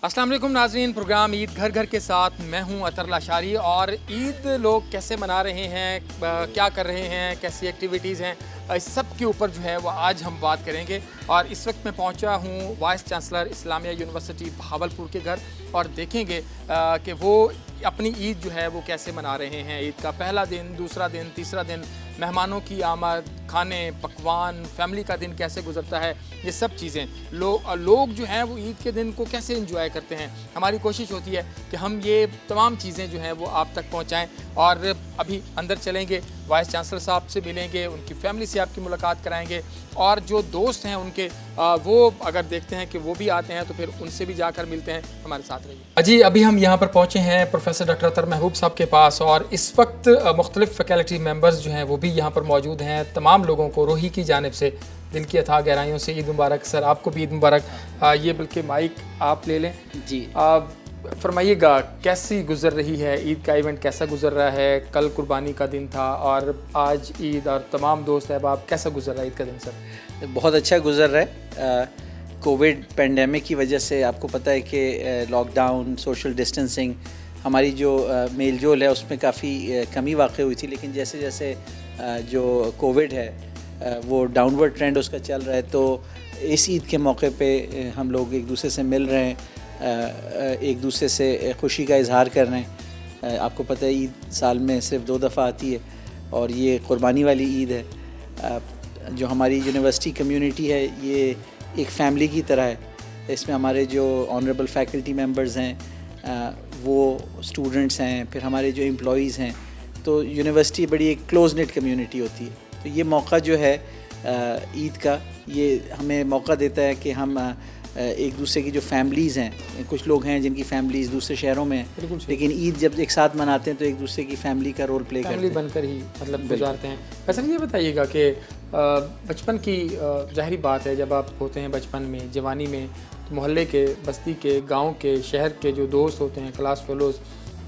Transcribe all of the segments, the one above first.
अस्सलाम वालेकुम नाज़रीन, प्रोग्राम ईद घर घर के साथ मैं हूं अतर लाशारी। और ईद लोग कैसे मना रहे हैं, क्या कर रहे हैं, कैसी एक्टिविटीज़ हैं, इस सब के ऊपर जो है वो आज हम बात करेंगे। और इस वक्त मैं पहुंचा हूं vice chancellor Islamia University Bahawalpur के घर और देखेंगे कि वो अपनी ईद जो है वो कैसे मना रहे हैं। ईद का पहला दिन, दूसरा दिन, तीसरा दिन, मेहमानों की आमद, खाने, पकवान, फैमिली का दिन कैसे गुजरता है, ये सब चीज़ें लोग जो हैं वो ईद के दिन को कैसे एंजॉय करते हैं। हमारी कोशिश होती है कि हम ये तमाम चीज़ें जो हैं वो आप तक पहुंचाएं। और अभी अंदर चलेंगे, वाइस चांसलर साहब से मिलेंगे, उनकी फैमिली से आपकी मुलाकात कराएंगे। और जो दोस्त हैं उनके वो अगर देखते हैं कि वो भी आते हैं तो फिर उनसे भी जाकर मिलते हैं। हमारे साथ रहिए। अजी, अभी हम यहाँ पर पहुँचे हैं प्रोफेसर डॉक्टर अतर महबूब साहब के पास और इस वक्त मुख्तलिफ फैकल्टी मेम्बर्स जो हैं वो भी यहाँ पर मौजूद हैं। तमाम लोगों को रोही की जानिब से दिल की अथाह गहराइयों से ईद मुबारक। सर, आपको भी ईद मुबारक। ये बल्कि माइक आप ले लें जी। फरमाइएगा कैसी गुजर रही है ईद का इवेंट, कैसा गुजर रहा है। कल कुर्बानी का दिन था और आज ईद, और तमाम दोस्त अहबाब, कैसा गुजर रहा है ईद का दिन सर? बहुत अच्छा गुजर रहा है। कोविड पेंडेमिक की वजह से आपको पता है कि लॉकडाउन, सोशल डिस्टेंसिंग, हमारी जो मेल जोल है उसमें काफ़ी कमी वाक़ई हुई थी। लेकिन जैसे जैसे जो कोविड है वो डाउनवर्ड ट्रेंड उसका चल रहा है, तो इस ईद के मौके पे हम लोग एक दूसरे से मिल रहे हैं, एक दूसरे से खुशी का इजहार कर रहे हैं। आपको पता है ईद साल में सिर्फ 2 दफ़ा आती है और ये कुर्बानी वाली ईद है। जो हमारी यूनिवर्सिटी कम्युनिटी है ये एक फ़ैमिली की तरह है। इसमें हमारे जो ऑनरेबल फैकल्टी मेंबर्स हैं, वो स्टूडेंट्स हैं, फिर हमारे जो एम्प्लॉइज़ हैं, तो यूनिवर्सिटी बड़ी एक क्लोज नेट कम्युनिटी होती है। तो ये मौका जो है ईद का, ये हमें मौका देता है कि हम एक दूसरे की जो फैमिलीज़ हैं, कुछ लोग हैं जिनकी फैमिलीज़ दूसरे शहरों में हैं, लेकिन ईद जब एक साथ मनाते हैं तो एक दूसरे की फैमिली का रोल प्ले करते हैं, बनकर ही मतलब गुजारते हैं। वैसे ये बताइएगा कि बचपन की ज़ाहिरी बात है, जब आप होते हैं बचपन में, जवानी में, तो मोहल्ले के, बस्ती के, गांव के, शहर के जो दोस्त होते हैं, क्लास फेलोज़,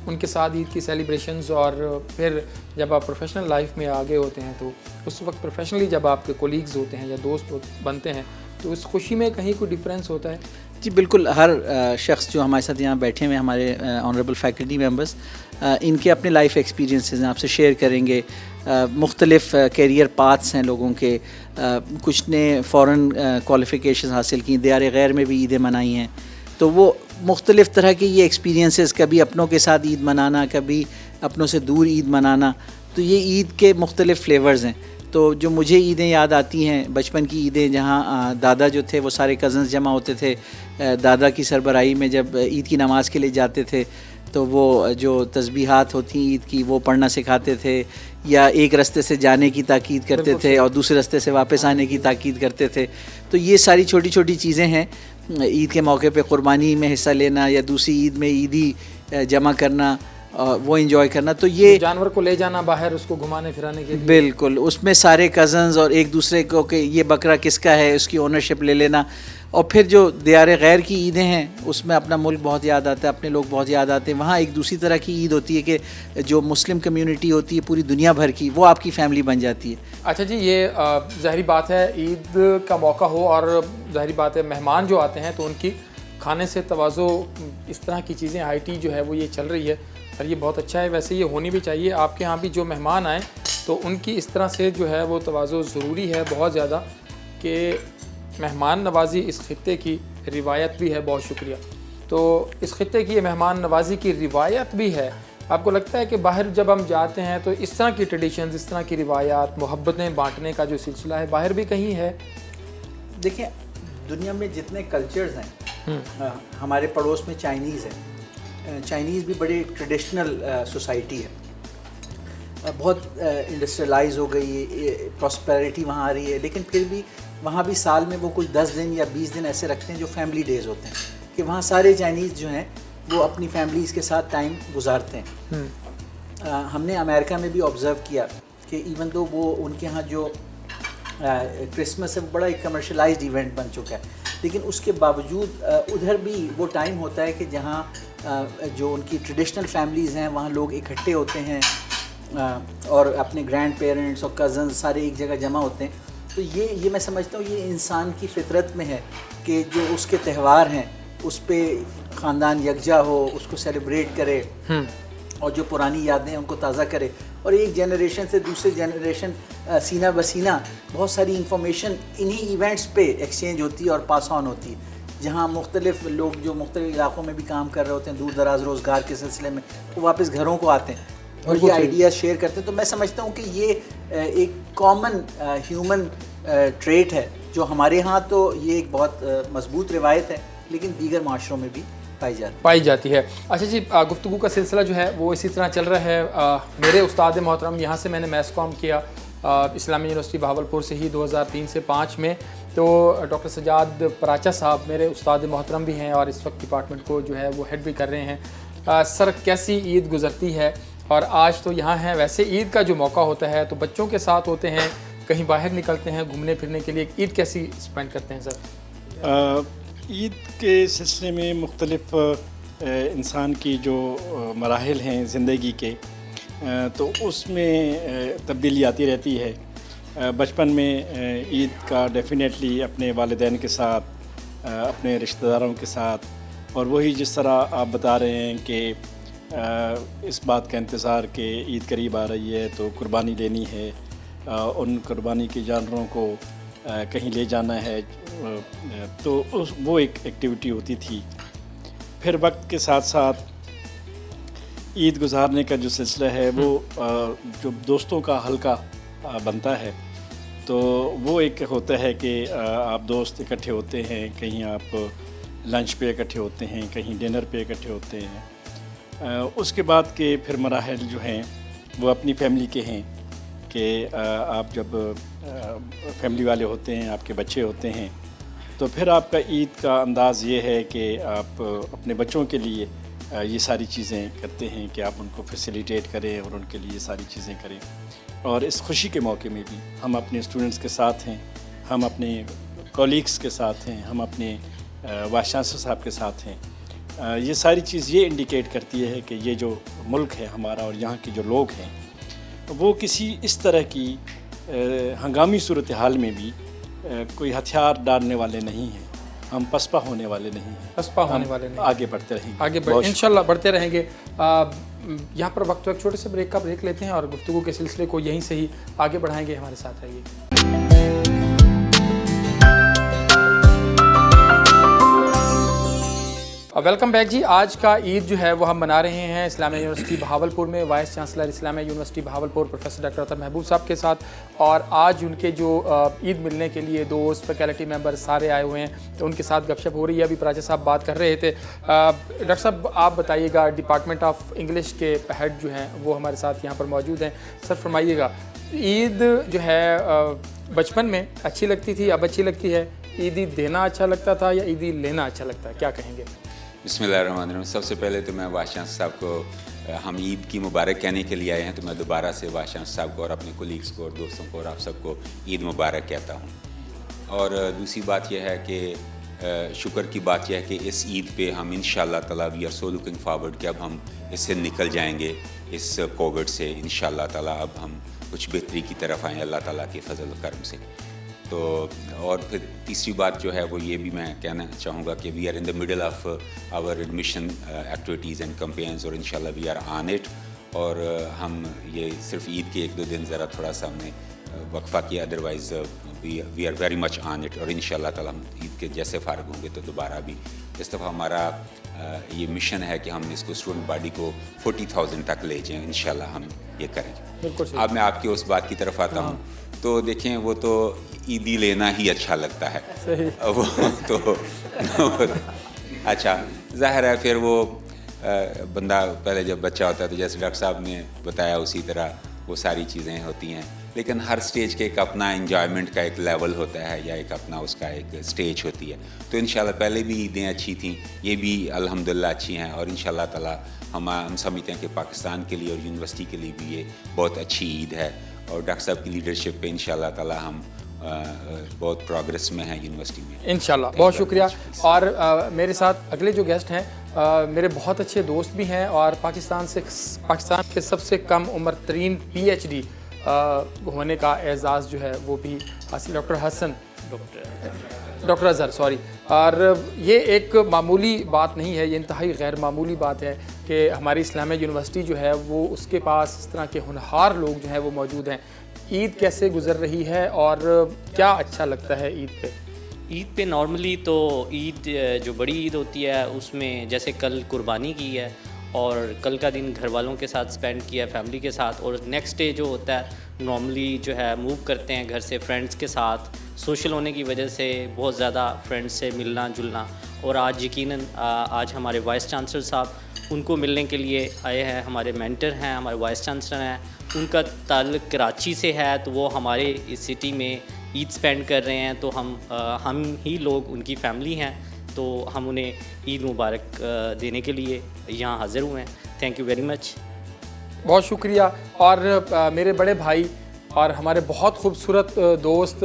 उनके साथ ईद की सेलिब्रेशंस। और फिर जब आप प्रोफेशनल लाइफ में आगे होते हैं तो उस वक्त प्रोफेशनली जब आपके कोलीग्स होते हैं या दोस्त बनते हैं तो उस खुशी में कहीं कोई डिफरेंस होता है? जी बिल्कुल। हर शख्स जो हमारे साथ यहाँ बैठे हुए हमारे ऑनरेबल फैकल्टी मेंबर्स, इनके अपने लाइफ एक्सपीरियंसेस हैं, आपसे शेयर करेंगे। मुख्तलिफ कैरियर पाथ्स हैं लोगों के। कुछ ने फ़ॉरेन क्वालिफ़िकेशन हासिल की, दियार गैर में भी ईदें मनाई हैं। तो वो मुख्तलिफ़ तरह के ये एक्सपीरियंसेस, कभी अपनों के साथ ईद मनाना, कभी अपनों से दूर ईद मनाना, तो ये ईद के मुख्तलिफ़ फ्लेवर्स हैं। तो जो मुझे ईदें याद आती हैं, बचपन की ईदें, जहाँ दादा जो थे वो सारे कज़न्स जमा होते थे, दादा की सरबराही में जब ईद की नमाज़ के लिए जाते थे तो वो जो तस्बीहात होती ईद की वो पढ़ना सिखाते थे, या एक रास्ते से जाने की ताकीद करते थे और दूसरे रास्ते से वापस आने की ताकीद करते थे। तो ये सारी छोटी छोटी चीज़ें हैं। ईद के मौके पे कुर्बानी में हिस्सा लेना या दूसरी ईद में ईदी जमा करना, वो एंजॉय करना, तो ये जानवर को ले जाना बाहर, उसको घुमाने फिराने के लिए, बिल्कुल उसमें सारे कज़न्स और एक दूसरे को कि ये बकरा किसका है उसकी ओनरशिप ले लेना। और फिर जो दियार गैर की ईदें हैं उसमें अपना मुल्क बहुत याद आता है, अपने लोग बहुत याद आते हैं। वहाँ एक दूसरी तरह की ईद होती है कि जो मुस्लिम कम्युनिटी होती है पूरी दुनिया भर की, वो आपकी फैमिली बन जाती है। अच्छा जी, ये ज़ाहिरी बात है ईद का मौका हो और ज़ाहिरी बात है मेहमान जो आते हैं तो उनकी खाने से तवाज़ो, इस तरह की चीज़ें, हाई जो है वो ये चल रही है और ये बहुत अच्छा है। वैसे ये होनी भी चाहिए। आपके यहाँ भी जो मेहमान आए तो उनकी इस तरह से जो है वो तवाज़ो ज़रूरी है बहुत ज़्यादा, कि मेहमान नवाज़ी इस ख़ित्ते की रिवायत भी है। बहुत शुक्रिया। तो इस ख़ित्ते की मेहमान नवाज़ी की रिवायत भी है। आपको लगता है कि बाहर जब हम जाते हैं तो इस तरह की ट्रेडिशंस, इस तरह की रिवायात, मोहब्बतें बांटने का जो सिलसिला है बाहर भी कहीं है? देखिए, दुनिया में जितने कल्चर्स हैं, हमारे पड़ोस में चाइनीज़ है। चाइनीज़ भी बड़ी ट्रेडिशनल सोसाइटी है, बहुत इंडस्ट्रियलाइज हो गई है, प्रॉस्पेरिटी वहाँ आ रही है, लेकिन फिर भी वहाँ भी साल में वो कुछ 10 दिन या 20 दिन ऐसे रखते हैं जो फैमिली डेज़ होते हैं, कि वहाँ सारे चाइनीज़ जो हैं वो अपनी फैमिलीज़ के साथ टाइम गुजारते हैं। हमने अमेरिका में भी ऑब्ज़र्व किया कि इवन तो वो उनके यहाँ जो क्रिसमस है वो बड़ा एक कमर्शलाइज्ड इवेंट बन चुका है, लेकिन उसके बावजूद उधर भी वो टाइम होता है कि जहाँ जो उनकी ट्रेडिशनल फैमिलीज़ हैं वहाँ लोग इकट्ठे होते हैं और अपने ग्रैंड पेरेंट्स और कज़न्स सारे एक जगह जमा होते हैं। तो ये मैं समझता हूँ ये इंसान की फितरत में है कि जो उसके त्यौहार हैं उस पर ख़ानदान यकजा हो, उसको सेलिब्रेट करे और जो पुरानी यादें हैं उनको ताज़ा करे, और एक जनरेशन से दूसरे जनरेशन सीना बसीना बहुत सारी इंफॉर्मेशन इन्हीं इवेंट्स पे एक्सचेंज होती है और पास ऑन होती है, जहाँ मुख्तलिफ लोग जो मुख्तलिफ इलाक़ों में भी काम कर रहे होते हैं दूर दराज रोज़गार के सिलसिले में, वो वापस घरों को आते हैं और ये आइडियाज़ शेयर करते हैं। तो मैं समझता हूँ कि ये एक कॉमन ह्यूमन ट्रेट है जो हमारे यहाँ तो ये एक बहुत मजबूत रिवायत है, लेकिन दीगर माशरों में भी पाई जाती है। अच्छा जी, गुफ्तगू का सिलसिला जो है वो इसी तरह चल रहा है। मेरे उस्ताद मोहतरम, यहाँ से मैंने मैथ्स कॉम किया इस्लामी यूनिवर्सिटी बहावलपुर से ही 2003 से 5 में। तो डॉक्टर सजाद पराचा साहब मेरे उस्ताद मोहतरम भी हैं और इस वक्त डिपार्टमेंट को जो है वो हेड भी कर रहे हैं। सर, कैसी ईद गुज़रती है? और आज तो यहाँ हैं, वैसे ईद का जो मौका होता है तो बच्चों के साथ होते हैं, कहीं बाहर निकलते हैं घूमने फिरने के लिए, ईद कैसी स्पेंड करते हैं सर? ईद के सिलसिले में मुख्तलिफ़ इंसान की जो मराहिल हैं ज़िंदगी के, तो उसमें तब्दीली आती रहती है। बचपन में ईद का डेफिनेटली अपने वालिदैन के साथ, अपने रिश्तेदारों के साथ, और वही जिस तरह आप बता रहे हैं कि इस बात का इंतज़ार कि ईद करीब आ रही है तो कुर्बानी लेनी है, उन कुर्बानी के जानवरों को कहीं ले जाना है, तो वो एक एक्टिविटी होती थी। फिर वक्त के साथ साथ ईद गुज़ारने का जो सिलसिला है वो जो दोस्तों का हल्का बनता है, तो वो एक होता है कि आप दोस्त इकट्ठे होते हैं, कहीं आप लंच पे इकट्ठे होते हैं, कहीं डिनर पे इकट्ठे होते हैं। उसके बाद के फिर मराहल जो हैं वो अपनी फैमिली के हैं कि आप जब फैमिली वाले होते हैं, आपके बच्चे होते हैं, तो फिर आपका ईद का अंदाज़ ये है कि आप अपने बच्चों के लिए ये सारी चीज़ें करते हैं कि आप उनको फैसिलिटेट करें और उनके लिए सारी चीज़ें करें। और इस खुशी के मौके में भी हम अपने स्टूडेंट्स के साथ हैं, हम अपने कॉलीग्स के साथ हैं, हम अपने वाइस चांसलर साहब के साथ हैं। ये सारी चीज़ ये इंडिकेट करती है कि ये जो मुल्क है हमारा और यहाँ के जो लोग हैं वो किसी इस तरह की हंगामी सूरत हाल में भी कोई हथियार डालने वाले नहीं हैं, हम पसपा होने वाले नहीं हैं, आगे बढ़ते रहेंगे, इंशाल्लाह बढ़ते रहेंगे। यहाँ पर वक्त छोटे से ब्रेक का ब्रेक लेते हैं और गुफ्तगू के सिलसिले को यहीं से ही आगे बढ़ाएंगे। हमारे साथ रहिए। वेलकम बैक जी। आज का ईद जो है वो हम मना रहे हैं इस्लामिया यूनिवर्सिटी बहावलपुर में vice chancellor Islamia University Bahawalpur professor doctor Athar Mahboob sahab के साथ, और आज उनके जो ईद मिलने के लिए दोस्त फैकल्टी मेंबर सारे आए हुए हैं, तो उनके साथ गपशप हो रही है। अभी पराचा साहब बात कर रहे थे। डॉक्टर साहब आप बताइएगा, डिपार्टमेंट ऑफ इंग्लिश के हेड जो हैं वो हमारे साथ यहाँ पर मौजूद हैं। सर फरमाइएगा, ईद जो है बचपन में अच्छी लगती थी, अब अच्छी लगती है? ईदी देना अच्छा लगता था या ईदी लेना अच्छा लगता है, क्या कहेंगे? बिस्मिल्लाहिर्रहमानिर्रहीम। सबसे पहले तो मैं वाइस चांसलर साहब को हम ईद की मुबारक कहने के लिए आए हैं, तो मैं दोबारा से वाइस चांसलर साहब को और अपने कोलीग्स को और दोस्तों को और आप सबको ईद मुबारक कहता हूँ। और दूसरी बात यह है कि शुक्र की बात यह है कि इस ईद पे हम इंशाअल्लाह ताला we are so looking forward कि अब हम इससे निकल जाएंगे, इस कोविड से इंशाअल्लाह ताला अब हम कुछ बेहतरी की तरफ आएँ अल्लाह ताला के फजल करम से। तो और फिर तीसरी बात जो है वो ये भी मैं कहना चाहूँगा कि we are in the middle of our admission activities and campaigns, और इंशाल्लाह वी आर ऑन इट। और हम ये सिर्फ ईद के 1-2 दिन ज़रा थोड़ा सा हमने वक्फा किया, otherwise we are very much on it. और इंशाल्लाह ताला हम ईद के जैसे फ़ारग होंगे तो दोबारा भी इस दफ़ा हमारा ये मिशन है कि हम इसको स्टूडेंट बॉडी को 40,000 तक ले जाएँ, इंशाल्लाह हम ये करेंगे। अब मैं आपके उस बात की तरफ आता हूँ, तो देखें वो तो ईदी लेना ही अच्छा लगता है, वो तो अच्छा ज़ाहिर है। फिर वो बंदा पहले जब बच्चा होता है तो जैसे डॉक्टर साहब ने बताया उसी तरह वो सारी चीज़ें होती हैं, लेकिन हर स्टेज के एक अपना इंजॉयमेंट का एक लेवल होता है या एक अपना उसका एक स्टेज होती है। तो इंशाल्लाह पहले भी ईदें अच्छी थीं, ये भी अल्हम्दुलिल्लाह अच्छी हैं, और इंशाल्लाह ताला हम समझते हैं कि पाकिस्तान के लिए और यूनिवर्सिटी के लिए भी ये बहुत अच्छी ईद है। और डॉक्टर साहब की लीडरशिप पे इंशाल्लाह ताला हम बहुत प्रोग्रेस में हैं यूनिवर्सिटी में इंशाल्लाह। बहुत शुक्रिया। और मेरे साथ अगले जो गेस्ट हैं मेरे बहुत अच्छे दोस्त भी हैं और पाकिस्तान के सबसे कम उम्र तरीन PhD होने का एजाज़ जो है वो भी हासिल। Doctor Azhar sorry. और ये एक मामूली बात नहीं है, ये इंतहाई गैर मामूली बात है कि हमारी इस्लामिया यूनिवर्सिटी जो है वो उसके पास इस तरह के होनहार लोग जो हैं वो मौजूद हैं। ईद कैसे गुज़र रही है और क्या अच्छा लगता है ईद पे? ईद पे नॉर्मली तो ईद जो बड़ी ईद होती है उसमें जैसे कल कुर्बानी की है और कल का दिन घर वालों के साथ स्पेंड किया फैमिली के साथ, और नेक्स्ट डे जो होता है नॉर्मली जो है मूव करते हैं घर से फ्रेंड्स के साथ। सोशल होने की वजह से बहुत ज़्यादा फ्रेंड्स से मिलना जुलना, और आज यकीनन आज हमारे वाइस चांसलर साहब उनको मिलने के लिए आए हैं। हमारे मेंटर हैं, हमारे वाइस चांसलर हैं, उनका ताल्लुक़ कराची से है, तो वो हमारे इस सिटी में ईद स्पेंड कर रहे हैं। तो हम ही लोग उनकी फैमिली हैं, तो हम उन्हें ईद मुबारक देने के लिए यहाँ हाज़िर हुए हैं। Thank you very much. बहुत शुक्रिया। और मेरे बड़े भाई और हमारे बहुत खूबसूरत दोस्त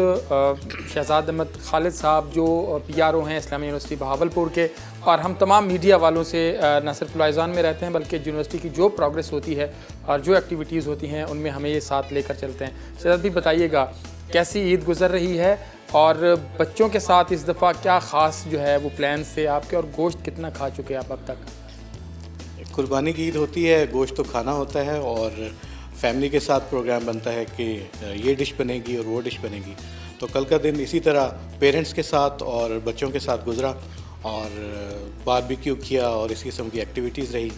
शहजाद अहमद खालिद साहब जो PRO हैं इस्लामिया यूनिवर्सिटी बहावलपुर के, और हम तमाम मीडिया वालों से न सिर्फ लाइजान में रहते हैं बल्कि यूनिवर्सिटी की जो प्रोग्रेस होती है और जो एक्टिविटीज़ होती हैं उनमें हमें ये साथ लेकर चलते हैं। शहजाद भी बताइएगा कैसी ईद गुज़र रही है और बच्चों के साथ इस दफ़ा क्या ख़ास जो है वो प्लान थे आपके, और गोश्त कितना खा चुके हैं आप अब तक? कुर्बानी की ईद होती है, गोश्त तो खाना होता है और फैमिली के साथ प्रोग्राम बनता है कि ये डिश बनेगी और वो डिश बनेगी। तो कल का दिन इसी तरह पेरेंट्स के साथ और बच्चों के साथ गुजरा और बारबेक्यू किया और इस किस्म की एक्टिविटीज़ रही।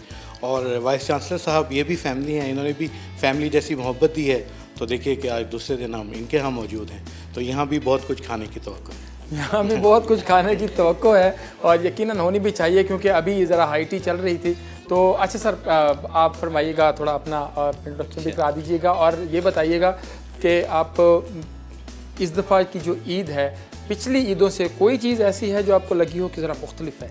और वाइस चांसलर साहब ये भी फैमिली हैं, इन्होंने भी फैमिली जैसी मोहब्बत दी है। तो देखिए कि आज दूसरे दिन हम इनके यहाँ मौजूद हैं, तो यहाँ भी बहुत कुछ खाने की तवक्को है। यहाँ भी बहुत कुछ खाने की तवक्को है और यकीनन होनी भी चाहिए, क्योंकि अभी ज़रा हाई टी चल रही थी। तो अच्छा सर, आप फरमाइएगा, थोड़ा अपना इंट्रोडक्शन भी करा दीजिएगा और ये बताइएगा कि आप इस दफ़ा की जो ईद है पिछली ईदों से कोई चीज़ ऐसी है जो आपको लगी हो कि ज़रा मुख्तलिफ है?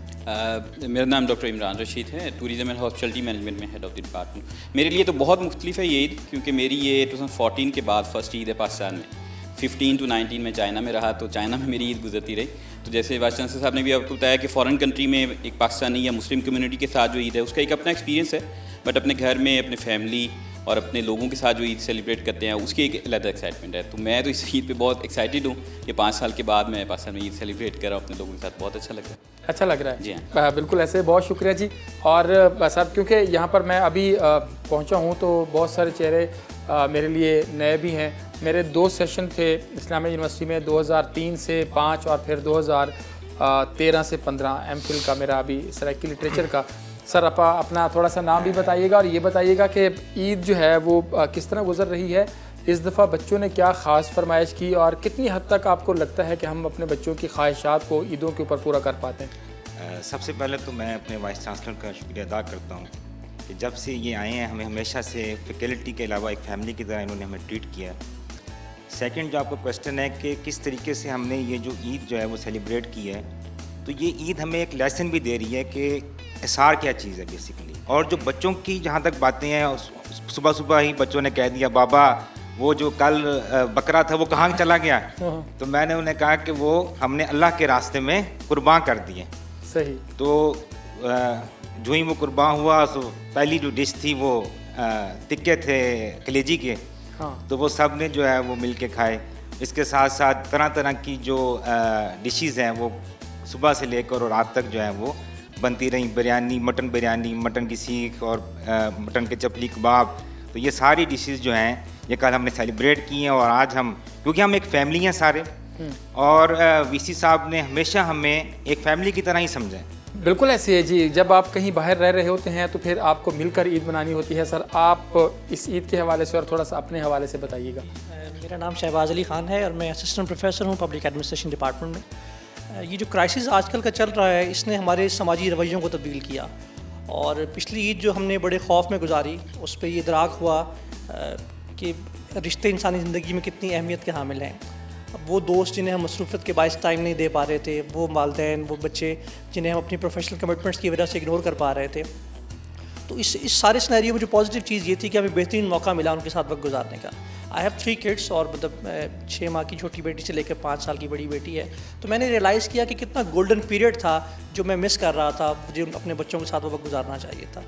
मेरा नाम डॉक्टर इमरान रशीद है, टूरिज़म एंड हॉस्पिटलिटी मैनेजमेंट में हेड ऑफ द डिपार्टमेंट। मेरे लिए तो बहुत मुख्तलिफ है ये ईद, क्योंकि मेरी ये 2014 के बाद फर्स्ट ईद है पाकिस्तान में। 15 to 19 में चाइना में रहा, तो चाइना में मेरी ईद गुजरती रही। तो जैसे वाइस चांसलर साहब ने भी आपको बताया कि फ़ॉरेन कंट्री में एक पाकिस्तानी या मुस्लिम कम्युनिटी के साथ जो ईद है उसका एक अपना एक्सपीरियंस है, बट अपने घर में अपने फैमिली और अपने लोगों के साथ जो ईद सेलिब्रेट करते हैं उसकी एक अलग एक्साइटमेंट है। तो मैं तो इस ईद पे बहुत एक्साइटेड हूँ कि 5 साल के बाद मैं पाकिस्तान में ईद सेलिब्रेट कर रहा हूँ अपने लोगों के साथ। बहुत अच्छा लग रहा है। अच्छा लग रहा है जी हाँ, बिल्कुल ऐसे। बहुत शुक्रिया जी। और सर, क्योंकि यहाँ पर मैं अभी पहुँचा हूँ तो बहुत सारे चेहरे मेरे लिए नए भी हैं। मेरे 2 सेशन थे इस्लामिया यूनिवर्सिटी में, 2003 से 5 और फिर 2013 से 15 MPhil का मेरा अभी सराइकी लिटरेचर का। सर अपना थोड़ा सा नाम भी बताइएगा और ये बताइएगा कि ईद जो है वो किस तरह गुजर रही है इस दफ़ा, बच्चों ने क्या ख़ास फरमाइश की और कितनी हद तक आपको लगता है कि हम अपने बच्चों की ख्वाहिशात को ईदों के ऊपर पूरा कर पाते हैं? सबसे पहले तो मैं अपने वाइस चांसलर का शुक्रिया अदा करता हूँ कि जब से ये आए हैं हमें हमेशा से फैकल्टी के अलावा एक फ़ैमिली की तरह इन्होंने हमें ट्रीट किया। सेकंड जो आपका क्वेश्चन है कि किस तरीके से हमने ये जो ईद जो है वो सेलिब्रेट की है, तो ये ईद हमें एक लेसन भी दे रही है कि इसार क्या चीज़ है बेसिकली। और जो बच्चों की जहाँ तक बातें हैं, सुबह सुबह ही बच्चों ने कह दिया बाबा वो जो कल बकरा था वो कहाँ चला गया। तो मैंने उन्हें कहा कि वो हमने अल्लाह के रास्ते में कुर्बान कर दिए। सही। तो जो ही वो कुर्बान हुआ तो पहली जो डिश थी वो टिक्के थे कलेजी के। हाँ। तो वो सब ने जो है वो मिल के खाए। इसके साथ साथ तरह तरह की जो डिशेज़ हैं वो सुबह से लेकर और रात तक जो है वो बनती रही। बिरयानी, मटन की सीख और मटन के चपली कबाब। तो ये सारी डिशेज़ जो हैं ये कल हमने सेलिब्रेट की हैं। और आज हम, क्योंकि हम एक फ़ैमिली हैं सारे, और वीसी साहब ने हमेशा हमें एक फ़ैमिली की तरह ही समझा है। बिल्कुल ऐसे है जी। जब आप कहीं बाहर रह रहे होते हैं तो फिर आपको मिलकर ईद मनानी होती है। सर, आप इस ईद के हवाले से और थोड़ा सा अपने हवाले से बताइएगा। मेरा नाम शहबाज अली ख़ान है और मैं असिस्टेंट प्रोफेसर हूँ पब्लिक एडमिनिस्ट्रेशन डिपार्टमेंट में। ये जो क्राइसिस आजकल का चल रहा है इसने हमारे समाजी रवैयों को तब्दील किया, और पिछली ईद जो हमने बड़े खौफ में गुजारी उस पर ये इदराक हुआ कि रिश्ते इंसानी ज़िंदगी में कितनी अहमियत के हामिल हैं। अब वो दोस्त जिन्हें हम मसरूफ़ियत के बायस टाइम नहीं दे पा रहे थे, वो वालिदैन, वो बच्चे जिन्हें हम अपनी प्रोफेशनल कमिटमेंट्स की वजह से इग्नोर कर पा रहे थे, तो इस सारे सिनेरियो में जो पॉजिटिव चीज़ ये थी कि हमें बेहतरीन मौका मिला उनके साथ वक्त गुजारने का। आई हैव 3 किड्स और मतलब 6 माह की छोटी बेटी से लेकर 5 साल की बड़ी बेटी है। तो मैंने रियलाइज़ किया कि कितना गोल्डन पीरियड था जो मैं मिस कर रहा था, जो अपने बच्चों के साथ वक्त गुजारना चाहिए था।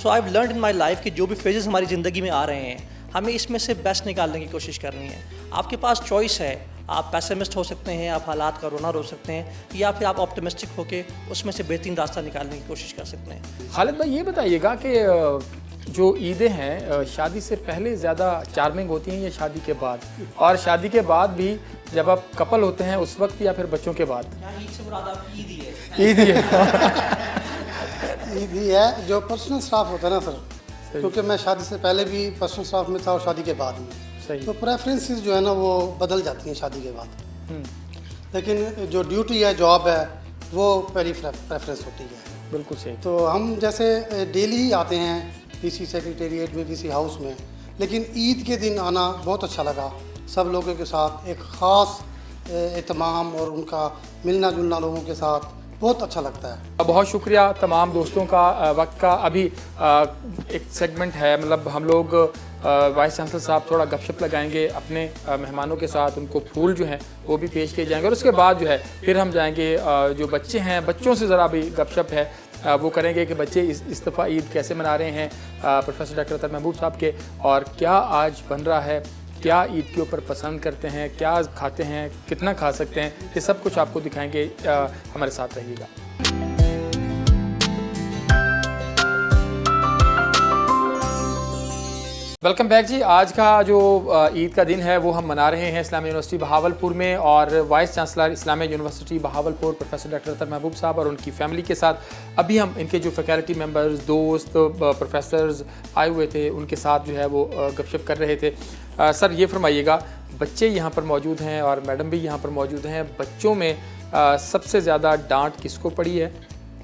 So I have learned in my life कि जो भी फेजेस हमारी ज़िंदगी में आ रहे हैं हमें इसमें से बेस्ट निकालने की कोशिश करनी है। आपके पास चॉइस है, आप पेसिमिस्ट हो सकते हैं, आप हालात का रोना रो सकते हैं, या फिर आप ऑप्टिमिस्टिक होकर उसमें से बेहतरीन रास्ता निकालने की कोशिश कर सकते हैं। खालिद भाई ये बताइएगा कि जो ईदें हैं शादी से पहले ज़्यादा चार्मिंग होती हैं या शादी के बाद, और शादी के बाद भी जब आप कपल होते हैं उस वक्त या फिर बच्चों के बाद? ईद से मुराद आपकी ईद ही है। ईद ही है। ईद ही है। जो पर्सनल स्टाफ होता है ना सर, क्योंकि मैं शादी से पहले भी पर्सनल स्टाफ में था और शादी के बाद भी, सही। तो प्रेफरेंसेस जो है ना वो बदल जाती हैं शादी के बाद। लेकिन जो ड्यूटी है, जॉब है, वो पहली प्रेफरेंस होती है। बिल्कुल सही। तो हम जैसे डेली ही आते हैं पीसी सेक्रेटेरिएट में, पीसी हाउस में, लेकिन ईद के दिन आना बहुत अच्छा लगा। सब लोगों के साथ एक ख़ास एहतमाम और उनका मिलना जुलना लोगों के साथ बहुत अच्छा लगता है। बहुत शुक्रिया तमाम दोस्तों का वक्त का। अभी एक सेगमेंट है, मतलब हम लोग वाइस चांसलर साहब थोड़ा गपशप लगाएंगे अपने मेहमानों के साथ, उनको फूल जो हैं वो भी पेश किए जाएंगे, और उसके बाद जो है फिर हम जाएंगे जो बच्चे हैं, बच्चों से ज़रा भी गपशप है वो करेंगे कि बच्चे इस दफ़ा ईद कैसे मना रहे हैं प्रोफेसर डॉक्टर अतर महबूब साहब के, और क्या आज बन रहा है, क्या ईद के ऊपर पसंद करते हैं, क्या खाते हैं, कितना खा सकते हैं, ये सब कुछ आपको दिखाएंगे। हमारे साथ रहिएगा। वेलकम बैक जी। आज का जो ईद का दिन है वो हम मना रहे हैं इस्लामिया यूनिवर्सिटी बहावलपुर में, और vice chancellor Islamia University Bahawalpur professor doctor Athar Mahboob sahab और उनकी फ़ैमिली के साथ अभी हम इनके जो फैकल्टी मेंबर्स, दोस्त, प्रोफेसर्स आए हुए थे उनके साथ जो है वो गपशप कर रहे थे। सर ये फरमाइएगा, बच्चे यहाँ पर मौजूद हैं और मैडम भी यहाँ पर मौजूद हैं, बच्चों में सबसे ज़्यादा डांट किसको पड़ी है,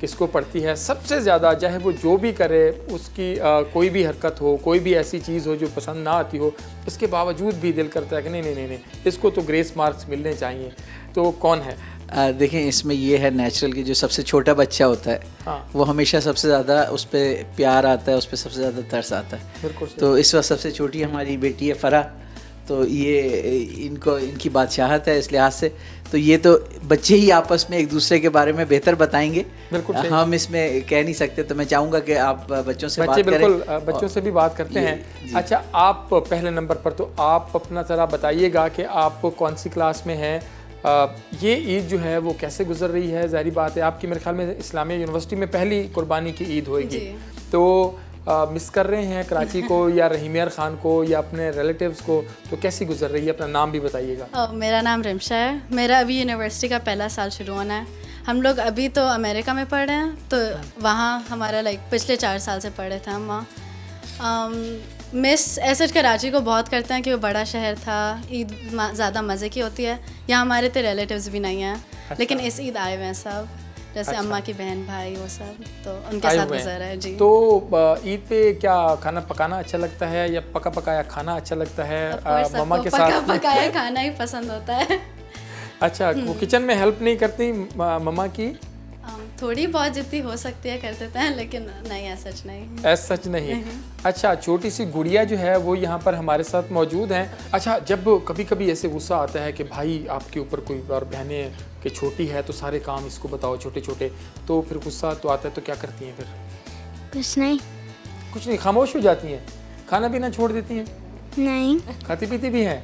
किसको पड़ती है सबसे ज़्यादा? चाहे वो जो भी करे, उसकी कोई भी हरकत हो, कोई भी ऐसी चीज़ हो जो पसंद ना आती हो, उसके बावजूद भी दिल करता है कि नहीं नहीं नहीं नहीं, इसको तो ग्रेस मार्क्स मिलने चाहिए, तो कौन है? देखें, इसमें ये है नेचुरल कि जो सबसे छोटा बच्चा होता है, हाँ। वो हमेशा सबसे ज़्यादा उस पर प्यार आता है, उस पर सबसे ज़्यादा तरस आता है। बिल्कुल। तो इस वक्त सबसे छोटी हमारी बेटी है फ़रा, तो ये इनकी बादशाहत है इस लिहाज से। तो ये तो बच्चे ही आपस में एक दूसरे के बारे में बेहतर बताएंगे, बिल्कुल हम इसमें कह नहीं सकते। तो मैं चाहूँगा कि आप बच्चों से बात करें। बिल्कुल बच्चों से भी बात करते हैं। अच्छा, आप पहले नंबर पर, तो आप अपना ज़रा बताइएगा कि आप कौन सी क्लास में हैं, ये ईद जो है वो कैसे गुजर रही है? ज़ाहिर बात है आपकी मेरे ख्याल में इस्लामिया यूनिवर्सिटी में पहली कुर्बानी की ईद होएगी, तो मिस कर रहे हैं कराची को या रहीमियर ख़ान को या अपने रिलेटिव्स को, तो कैसी गुजर रही है? अपना नाम भी बताइएगा। मेरा नाम रिमशा है, मेरा अभी यूनिवर्सिटी का पहला साल शुरू होना है। हम लोग अभी तो अमेरिका में पढ़ रहे हैं, तो वहाँ हमारा पिछले 4 साल से पढ़े थे हम वहाँ। मिस ऐसे कराची को बहुत करते हैं कि वो बड़ा शहर था, ईद ज़्यादा मज़े की होती है। यहाँ हमारे तो रिलेटिव्स भी नहीं हैं, लेकिन इस ईद आए हुए हैं सब, जैसे अम्मा की बहन भाई वो सब, तो उनके साथ गुजर है जी। तो ईद पे क्या खाना पकाना अच्छा लगता है या पका पकाया खाना अच्छा लगता है? मम्मा के साथ पका पकाया खाना ही पसंद होता है। अच्छा, वो किचन में हेल्प नहीं करती मम्मा की? थोड़ी बहुत जितनी हो सकती है कर देते हैं, लेकिन नहीं ऐसा सच नहीं। ऐसा सच नहीं। अच्छा, छोटी सी गुड़िया जो है वो यहाँ पर हमारे साथ मौजूद हैं। अच्छा, जब कभी कभी ऐसे गुस्सा आता है कि भाई आपके ऊपर कोई और बहनें कि छोटी है तो सारे काम इसको बताओ छोटे छोटे, तो फिर गुस्सा तो आता है, तो क्या करती हैं फिर? कुछ नहीं। कुछ नहीं, खामोश हो जाती हैं? खाना पीना छोड़ देती हैं? नहीं। खाती पीती भी हैं?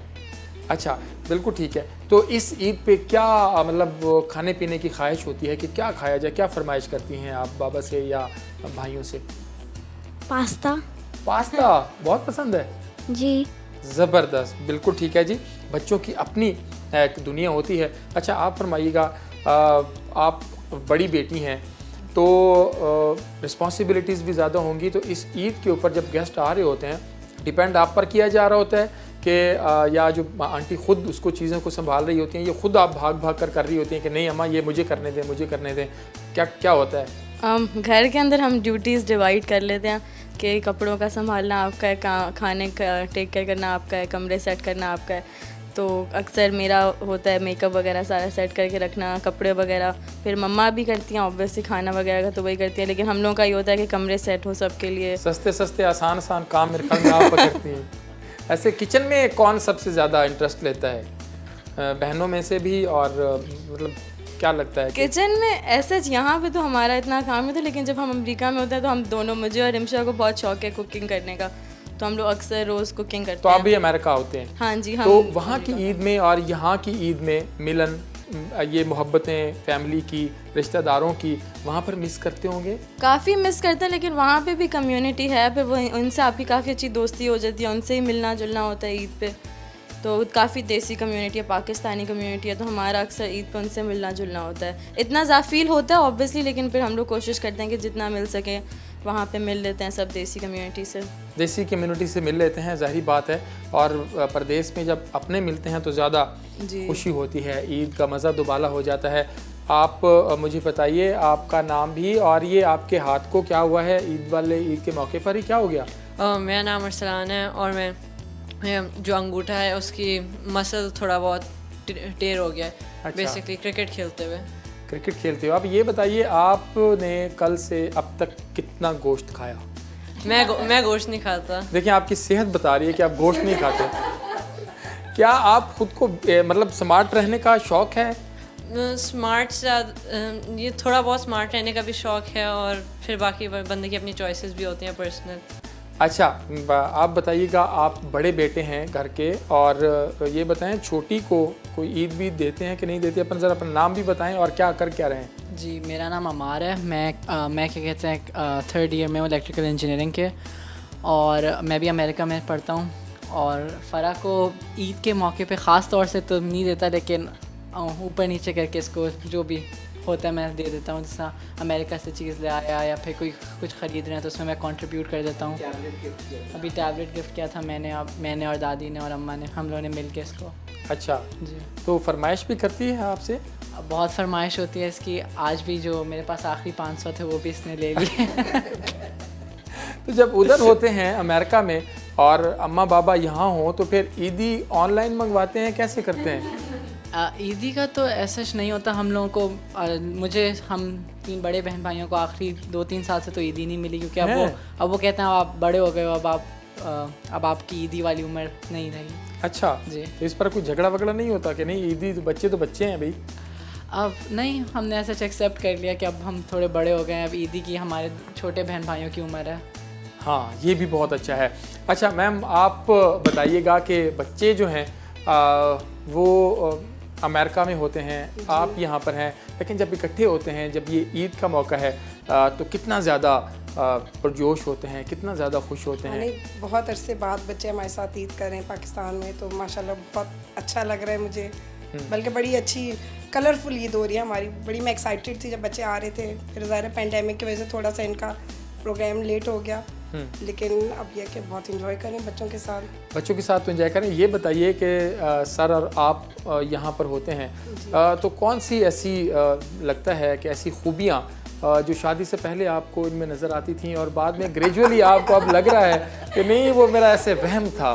अच्छा, बिल्कुल ठीक है। तो इस ईद पे क्या मतलब खाने पीने की ख्वाहिश होती है कि क्या खाया जाए, क्या फरमाइश करती हैं आप बाबा से या भाइयों से? पास्ता। पास्ता बहुत पसंद है जी। ज़बरदस्त, बिल्कुल ठीक है जी। बच्चों की अपनी एक दुनिया होती है। अच्छा, आप फरमाइएगा, आप बड़ी बेटी हैं तो रिस्पॉन्सिबिलिटीज़ भी ज़्यादा होंगी, तो इस ईद के ऊपर जब गेस्ट आ रहे होते हैं, डिपेंड आप पर किया जा रहा होता है कि या जो आंटी ख़ुद उसको चीज़ों को संभाल रही होती हैं, ये ख़ुद आप भाग भाग कर रही होती हैं कि नहीं अम्मा ये मुझे करने दें, मुझे करने दें, क्या क्या होता है? घर के अंदर हम ड्यूटीज़ डिवाइड कर लेते हैं कि कपड़ों का संभालना आपका है, खाने का टेक केयर करना आपका है, कमरे सेट करना आपका है। तो अक्सर मेरा होता है मेकअप वगैरह सारा सेट करके रखना, कपड़े वगैरह, फिर मम्मा भी करती हैं ऑब्वियसली, खाना वगैरह का तो वही करती है, लेकिन हम लोगों का ये होता है कि कमरे सेट हो सबके लिए। सस्ते सस्ते आसान आसान काम मेरे ख्याल में आप पकड़ती हैं। ऐसे किचन में कौन सबसे ज़्यादा इंटरेस्ट लेता है बहनों में से भी, और मतलब क्या लगता है किचन में? ऐसे यहाँ पे तो हमारा इतना काम नहीं था, लेकिन जब हम अमेरिका में होते हैं तो हम दोनों, मुझे और रिमशा को बहुत शौक है कुकिंग करने का, तो हम लोग अक्सर रोज़ कुकिंग करते तो हैं। आप भी अमेरिका होते हैं? हाँ जी, तो हम वहाँ की ईद में और यहाँ की ईद में मिलन, ये मोहब्बतें फैमिली की, रिश्तेदारों की, वहाँ पर मिस करते होंगे? काफ़ी मिस करते हैं, लेकिन वहाँ पे भी कम्युनिटी है, फिर वो उनसे आपकी काफ़ी अच्छी दोस्ती हो जाती है, उनसे ही मिलना जुलना होता है ईद पे। तो काफ़ी देसी कम्युनिटी है, पाकिस्तानी कम्युनिटी है, तो हमारा अक्सर ईद पे उनसे मिलना जुलना होता है। इतना ज़्यादा फील होता है ऑब्वियसली, लेकिन फिर हम लोग कोशिश करते हैं कि जितना मिल सके वहाँ पे मिल लेते हैं सब देसी कम्युनिटी से। देसी कम्युनिटी से मिल लेते हैं, ज़ाहिर बात है। और परदेश में जब अपने मिलते हैं तो ज़्यादा खुशी होती है, ईद का मज़ा दुबाला हो जाता है। आप मुझे बताइए आपका नाम भी, और ये आपके हाथ को क्या हुआ है ईद के मौके पर ही क्या हो गया? मेरा नाम अरसलान है और मैं जो अंगूठा है उसकी मसल थोड़ा बहुत टेढ़ हो गया है। अच्छा। बेसिकली क्रिकेट खेलते हुए। क्रिकेट खेलते हो आप। ये बताइए आपने कल से अब तक कितना गोश्त खाया? मैं गोश्त नहीं खाता। देखिए आपकी सेहत बता रही है कि आप गोश्त नहीं खाते। क्या आप खुद को मतलब स्मार्ट रहने का शौक़ है? स्मार्ट से ये थोड़ा बहुत स्मार्ट रहने का भी शौक़ है, और फिर बाकी बंदे की अपनी चॉइसेस भी होती हैं पर्सनल। अच्छा, आप बताइएगा, आप बड़े बेटे हैं घर के, और ये बताएं छोटी को कोई ईद वीद देते हैं कि नहीं देते? अपन ज़रा अपना नाम भी बताएं और क्या कर क्या रहे हैं। जी, मेरा नाम अमार है। मैं क्या कहते हैं 3rd ईयर में हूँ इलेक्ट्रिकल इंजीनियरिंग के, और मैं भी अमेरिका में पढ़ता हूँ। और फ़रा को ईद के मौके पे ख़ास तौर से तो नहीं देता, लेकिन ऊपर नीचे करके इसको जो भी होता है मैं दे देता हूँ। जैसा अमेरिका से चीज़ ले आया या फिर कोई कुछ ख़रीद रहे हैं तो उसमें मैं कंट्रीब्यूट कर देता हूँ। अभी टैबलेट गिफ्ट किया था मैंने और दादी ने और अम्मा ने, हम लोगों ने मिल के इसको। अच्छा जी। तो फरमाइश भी करती है आपसे? बहुत फरमाइश होती है इसकी। आज भी जो मेरे पास आखिरी 500 थे वो भी इसने ले लिए। तो जब उधर होते हैं अमेरिका में और अम्मा बाबा यहाँ हों तो फिर ईदी ऑनलाइन मंगवाते हैं, कैसे करते हैं? ईदी का तो ऐसा नहीं होता हम लोगों को। हम 3 बड़े बहन भाइयों को आखिरी 2-3 साल से तो ईदी नहीं मिली, क्योंकि अब वो कहते हैं आप बड़े हो गए हो, अब आपकी ईदी वाली उम्र नहीं रही। अच्छा जी। तो इस पर कोई झगड़ा वगड़ा नहीं होता कि नहीं ईदी तो बच्चे हैं भाई? अब नहीं, हमने ऐसा एक्सेप्ट कर लिया कि अब हम थोड़े बड़े हो गए हैं, अब ईदी की हमारे छोटे बहन भाइयों की उम्र है। हाँ, ये भी बहुत अच्छा है। अच्छा मैम, आप बताइएगा कि बच्चे जो हैं वो अमेरिका में होते हैं, आप यहाँ पर हैं, लेकिन जब इकट्ठे होते हैं, जब ये ईद का मौका है तो कितना ज़्यादा पुरजोश होते हैं, कितना ज़्यादा खुश होते हैं? बहुत अरसे बाद बच्चे हमारे साथ ईद कर रहे हैं पाकिस्तान में, तो माशाल्लाह बहुत अच्छा लग रहा है मुझे। बल्कि बड़ी अच्छी कलरफुल ईद हो रही है हमारी। बड़ी मैं एक्साइटेड थी जब बच्चे आ रहे थे, फिर ज़ाहिर पेंडेमिक की वजह से थोड़ा सा इनका प्रोग्राम लेट हो गया, लेकिन अब यह कि बहुत इंजॉय करें बच्चों के साथ। बच्चों के साथ तो एंजॉय करें। ये बताइए कि सर और आप यहाँ पर होते हैं तो कौन सी ऐसी लगता है कि ऐसी खूबियाँ जो शादी से पहले आपको इनमें नज़र आती थी और बाद में ग्रेजुअली आपको अब लग रहा है कि नहीं वो मेरा ऐसे वहम था?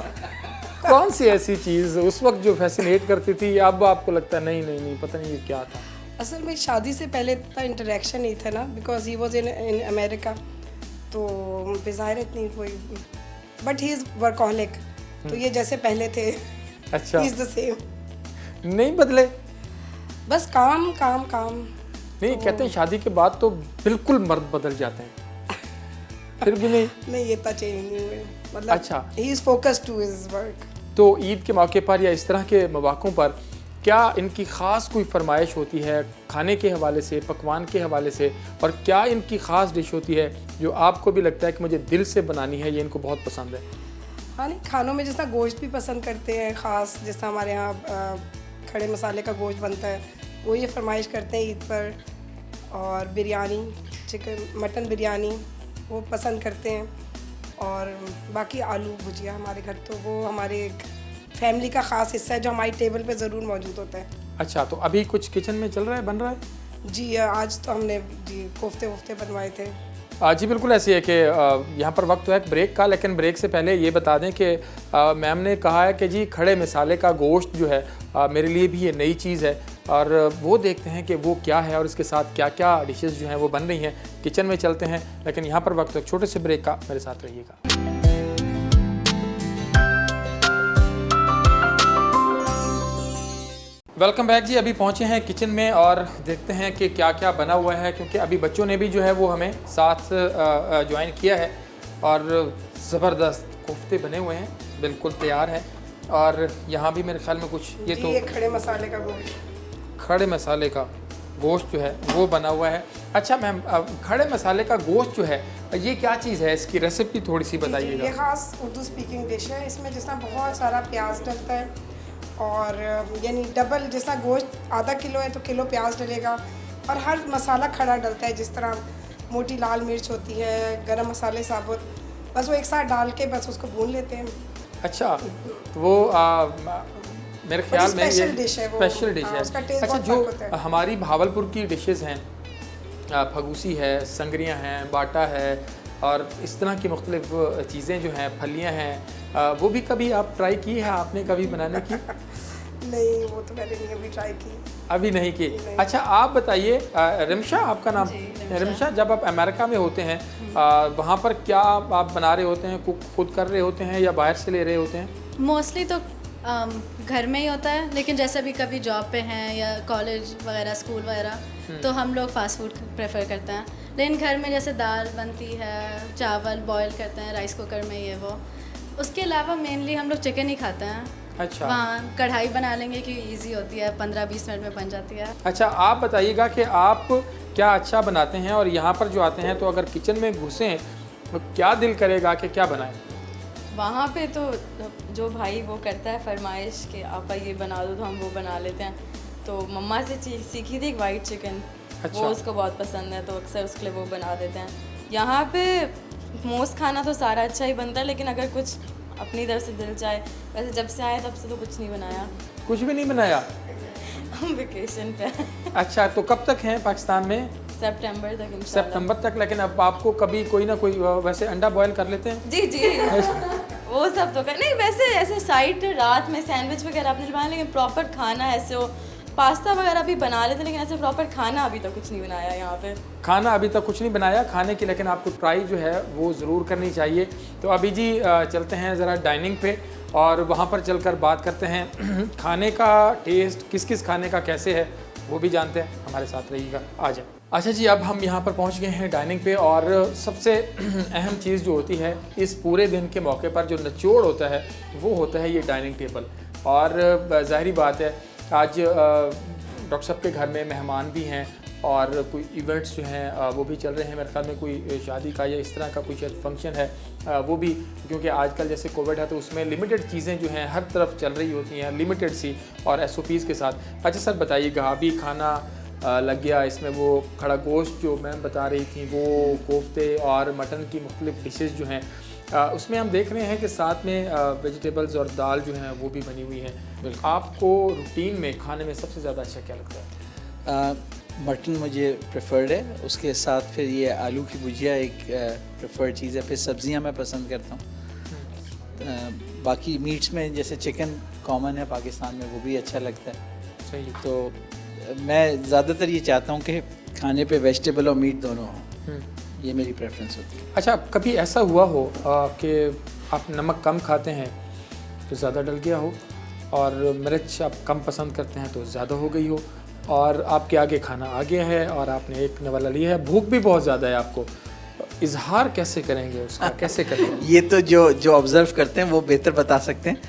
कौन सी ऐसी चीज़ उस वक्त जो फैसिनेट करती थी अब आपको लगता है नहीं पता नहीं ये क्या था? असल में शादी से पहले इतना इंटरेक्शन नहीं था ना, because he was in America, तो बेज़ाहिर इतनी कोई, बट ही इज़ वर्कहॉलिक, तो ये जैसे पहले थे। अच्छा, ही इज़ द सेम, नहीं बदले? बस काम काम काम। नहीं तो कहते हैं शादी के बाद तो बिल्कुल मर्द बदल जाते हैं, फिर भी नहीं ये इतना चेंज नहीं हुए, मतलब अच्छा, he is focused to his work. तो ईद के मौके पर या इस तरह के मौक़ों पर क्या इनकी ख़ास कोई फरमाइश होती है खाने के हवाले से, पकवान के हवाले से, और क्या इनकी ख़ास डिश होती है जो आपको भी लगता है कि मुझे दिल से बनानी है, ये इनको बहुत पसंद है? हाँ, नहीं खानों में जैसा गोश्त भी पसंद करते हैं ख़ास, जैसा हमारे यहाँ खड़े मसाले का गोश्त बनता है वो ये फरमाइश करते हैं ईद पर, और बिरयानी, चिकन मटन बिरयानी वो पसंद करते हैं, और बाकी आलू भुजिया हमारे घर तो वो हमारे फैमिली का ख़ास हिस्सा है जो हमारी टेबल पे ज़रूर मौजूद होता है। अच्छा, तो अभी कुछ किचन में चल रहा है, बन रहा है? जी, आज तो हमने जी कोफ्ते वोफ्ते बनवाए थे। जी बिल्कुल ऐसी है कि यहाँ पर वक्त तो है ब्रेक का, लेकिन ब्रेक से पहले ये बता दें कि मैम ने कहा है कि जी खड़े मसाले का गोश्त जो है मेरे लिए भी ये नई चीज़ है, और वो देखते हैं कि वो क्या है और इसके साथ क्या क्या डिशेस जो हैं वो बन रही हैं। किचन में चलते हैं, लेकिन यहाँ पर वक्त एक छोटे से ब्रेक का, मेरे साथ रहिएगा। वेलकम बैक जी। अभी पहुँचे हैं किचन में और देखते हैं कि क्या क्या बना हुआ है, क्योंकि अभी बच्चों ने भी जो है वो हमें साथ ज्वाइन किया है, और ज़बरदस्त कोफ्ते बने हुए हैं, बिल्कुल तैयार है। और यहाँ भी मेरे ख्याल में कुछ ये जी, तो ये खड़े मसाले का गोश्त, खड़े मसाले का गोश्त जो है वो बना हुआ है। अच्छा मैम, खड़े मसाले का गोश्त जो है ये क्या चीज़ है, इसकी रेसिपी थोड़ी सी ये बताइएगा। ख़ास उर्दू स्पीकिंग डिश है। इसमें जिस तरह बहुत सारा प्याज डलता है और यानी डबल, जिस तरह गोश्त आधा किलो है तो किलो प्याज डलेगा और हर मसाला खड़ा डलता है। जिस तरह मोटी लाल मिर्च होती है, गरम मसाले साबुत, बस वो एक साथ डाल के बस उसको भून लेते हैं। अच्छा, तो वो मेरे ख्याल में ये स्पेशल डिश है, वो स्पेशल डिश हाँ, है। उसका टेस्ट अच्छा, बहुत जो फर्क होता है। हमारी भावलपुर की डिशेस हैं, फगूसी है, संगरियाँ हैं, बाटा है और इस तरह की मुख्तलिफ चीज़ें जो हैं, फलियाँ हैं, वो भी कभी आप ट्राई की है आपने कभी बनाने की? नहीं, वो तो मैंने नहीं अभी ट्राई की। अभी नहीं की। अच्छा, आप बताइए, रिमशा आपका नाम? रिमशा, जब आप अमेरिका में होते हैं वहाँ पर क्या आप बना रहे होते हैं, कुक खुद कर रहे होते हैं या बाहर से ले रहे होते हैं? मोस्टली तो घर में ही होता है, लेकिन जैसे अभी कभी जॉब पे हैं या कॉलेज वगैरह, स्कूल वगैरह, तो हम लोग फास्ट फूड प्रेफर करते हैं। लेकिन घर में जैसे दाल बनती है, चावल बॉईल करते हैं राइस कुकर में, ये वो। उसके अलावा मेनली हम लोग चिकन ही खाते हैं। अच्छा, वहाँ कढ़ाई बना लेंगे कि इजी होती है, 15-20 मिनट में बन जाती है। अच्छा, आप बताइएगा कि आप क्या अच्छा बनाते हैं और यहाँ पर जो आते हैं तो अगर किचन में घुसें तो क्या दिल करेगा कि क्या बनाएं? वहाँ पे तो जो भाई वो करता है फरमाइश कि आपा ये बना दो, तो हम वो बना लेते हैं। तो मम्मा से सीखी थी एक वाइट चिकन, अच्छा। वो उसको बहुत पसंद है, तो अक्सर उसके लिए वो बना देते हैं। यहाँ पे मोस्ट खाना तो सारा अच्छा ही बनता है, लेकिन अगर कुछ अपनी तरफ से दिल चाहे, वैसे जब से आए तब से तो कुछ नहीं बनाया। कुछ भी नहीं बनाया? हम वेकेशन पे। अच्छा, तो कब तक हैं पाकिस्तान में? सितंबर तक इंशाल्लाह। सितंबर तक। लेकिन अब आपको कभी कोई ना कोई वैसे अंडा बॉयल कर लेते हैं? जी जी वो सब तो कर नहीं, वैसे ऐसे साइड रात में सैंडविच वगैरह आपने बनाया, लेकिन प्रॉपर खाना ऐसे हो, पास्ता वगैरह भी बना लेते, लेकिन ऐसे प्रॉपर खाना अभी तक कुछ नहीं बनाया यहाँ पे। खाना अभी तक कुछ नहीं बनाया खाने की, लेकिन आपको ट्राई जो है वो ज़रूर करनी चाहिए। तो अभी जी चलते हैं ज़रा डाइनिंग पे और वहाँ पर चलकर बात करते हैं खाने का टेस्ट, किस किस खाने का कैसे है वो भी जानते हैं। हमारे साथ रहिएगा, आ जाए। अच्छा जी, अब हम यहाँ पर पहुँच गए हैं डाइनिंग पे और सबसे अहम चीज़ जो होती है इस पूरे दिन के मौके पर, जो निचोड़ होता है वो होता है ये डाइनिंग टेबल। और ज़ाहिरी बात है आज डॉक्टर साहब के घर में मेहमान भी हैं और कोई इवेंट्स जो हैं वो भी चल रहे हैं। मेरे ख्याल में कोई शादी का या इस तरह का कुछ फंक्शन है वो भी, क्योंकि आजकल जैसे कोविड है तो उसमें लिमिटेड चीज़ें जो हैं हर तरफ चल रही होती हैं, लिमिटेड सी और SOPs के साथ। अच्छा सर बताइएगा, अभी खाना लग गया, इसमें वो खड़ा गोश्त जो मैम बता रही थी, वो कोफ्ते और मटन की मुख्तलिफ डिशेज़ जो हैं उसमें हम देख रहे हैं कि साथ में वेजिटेबल्स और दाल जो हैं वो भी बनी हुई हैं। आपको रूटीन में खाने में सबसे ज़्यादा अच्छा क्या लगता है? मटन मुझे प्रेफर्ड है, उसके साथ फिर ये आलू की भुजिया एक प्रेफर्ड चीज़ है, फिर सब्जियां मैं पसंद करता हूँ। बाकी मीट्स में जैसे चिकन कॉमन है पाकिस्तान में, वो भी अच्छा लगता है। सही। तो मैं ज़्यादातर ये चाहता हूँ कि खाने पे वेजिटेबल और मीट दोनों हों, ये मेरी प्रेफरेंस होती है। अच्छा, कभी ऐसा हुआ हो कि आप नमक कम खाते हैं तो ज़्यादा डल गया हो, और मिर्च आप कम पसंद करते हैं तो ज़्यादा हो गई हो, और आपके आगे खाना आ गया है और आपने एक नवाला लिया है, भूख भी बहुत ज़्यादा है आपको, इजहार कैसे करेंगे उसका, कैसे करेंगे? ये तो जो ऑब्ज़र्व करते हैं वो बेहतर बता सकते हैं,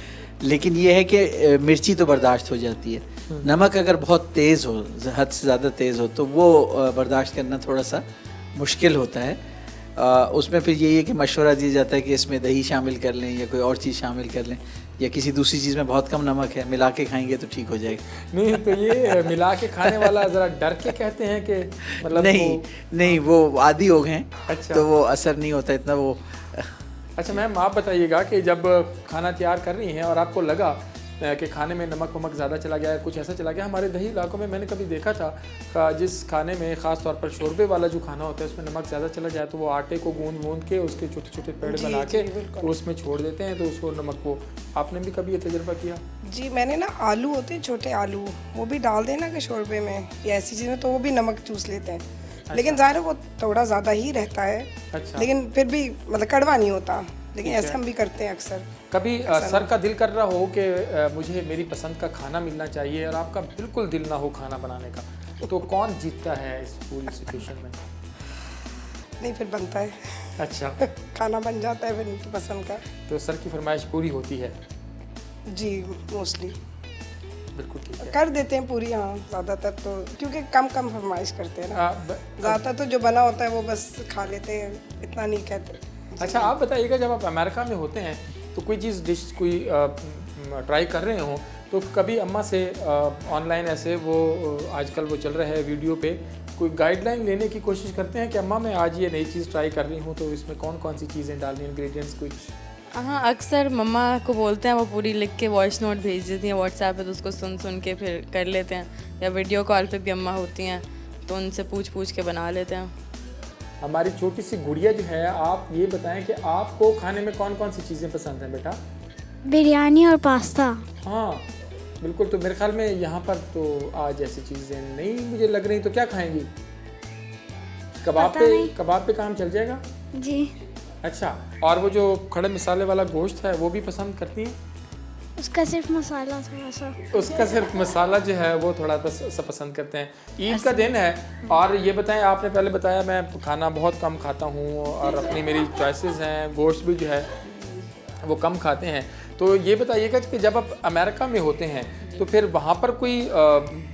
लेकिन ये है कि मिर्ची तो बर्दाश्त हो जाती है, नमक अगर बहुत तेज़ हो, हद से ज़्यादा तेज़ हो, तो वो बर्दाश्त करना थोड़ा सा मुश्किल होता है। उसमें फिर यही है कि मशवरा दिया जाता है कि इसमें दही शामिल कर लें या कोई और चीज़ शामिल कर लें, या किसी दूसरी चीज़ में बहुत कम नमक है, मिला के खाएंगे तो ठीक हो जाएगा। नहीं तो ये मिला के खाने वाला ज़रा डर के कहते हैं कि मतलब नहीं वो आदी हो गए हैं। अच्छा। तो वो असर नहीं होता इतना वो। अच्छा मैम, आप बताइएगा कि जब खाना तैयार कर रही हैं और आपको लगा कि खाने में नमक वमक ज़्यादा चला गया है, कुछ ऐसा चला गया, हमारे दही इलाकों में मैंने कभी देखा था जिस खाने में ख़ास तौर पर शोरबे वाला जो खाना होता है उसमें नमक ज़्यादा चला जाए तो वो आटे को गूंद के उसके छोटे छोटे पेड़ बना के तो उसमें छोड़ देते हैं, तो उसको नमक को, आपने भी कभी ये तजुर्बा किया? जी, मैंने ना आलू होते हैं छोटे आलू, वो भी डाल देना कि शोरबे में या ऐसी चीज़ में, तो वो भी नमक चूस लेते हैं। अच्छा। लेकिन ज़ाहिर है वो थोड़ा ज़्यादा ही रहता है। अच्छा। लेकिन फिर भी मतलब कड़वा नहीं होता, लेकिन ऐसे हम भी करते हैं अक्सर। कभी सर का दिल कर रहा हो कि मुझे मेरी पसंद का खाना मिलना चाहिए और आपका बिल्कुल दिल ना हो खाना बनाने का, तो कौन जीतता है इस पूरी सिचुएशन में? नहीं, फिर बनता है। अच्छा। खाना बन जाता है फिर उनकी पसंद का। तो सर की फरमाइश पूरी होती है? जी मोस्टली बिल्कुल ठीक है। कर देते हैं पूरी, हाँ ज़्यादातर तो, क्योंकि कम कम फरमाइश करते हैं ना। ज़्यादातर तो जो बना होता है वो बस खा लेते हैं, इतना नहीं कहते। अच्छा आप बताइएगा, जब आप अमेरिका में होते हैं तो कोई चीज़ डिश कोई ट्राई कर रहे हो तो कभी अम्मा से ऑनलाइन ऐसे वो आजकल वो चल रहा है वीडियो पे, कोई गाइडलाइन लेने की कोशिश करते हैं कि अम्मा मैं आज ये नई चीज़ ट्राई कर रही हूँ तो इसमें कौन कौन सी चीज़ें डालनी, इंग्रेडिएंट्स कुछ? हाँ, अक्सर मम्मा को बोलते हैं, वो पूरी लिख के वॉइस नोट भेज देती हैं व्हाट्सएप पे, तो उसको सुन सुन के फिर कर लेते हैं, या वीडियो कॉल पे भी अम्मा होती हैं तो उनसे पूछ के बना लेते हैं। हमारी छोटी सी गुड़िया जो है, आप ये बताएं कि आपको खाने में कौन कौन सी चीज़ें पसंद हैं बेटा? बिरयानी और पास्ता। हाँ बिल्कुल, तो मेरे ख्याल में यहाँ पर तो आज ऐसी चीज़ें नहीं मुझे लग रही, तो क्या खाएंगी? कबाब पे काम चल जाएगा? जी। अच्छा, और वो जो खड़े मसाले वाला गोश्त है वो भी पसंद करती हैं? उसका सिर्फ मसाला थोड़ा सा, उसका सिर्फ मसाला जो है वो थोड़ा सा पसंद करते हैं। ईद का दिन है, और ये बताएं, आपने पहले बताया मैं खाना बहुत कम खाता हूँ और अपनी मेरी चॉइसेस हैं, गोश्त भी जो है वो कम खाते हैं, तो ये बताइएगा कि जब आप अमेरिका में होते हैं तो फिर वहाँ पर कोई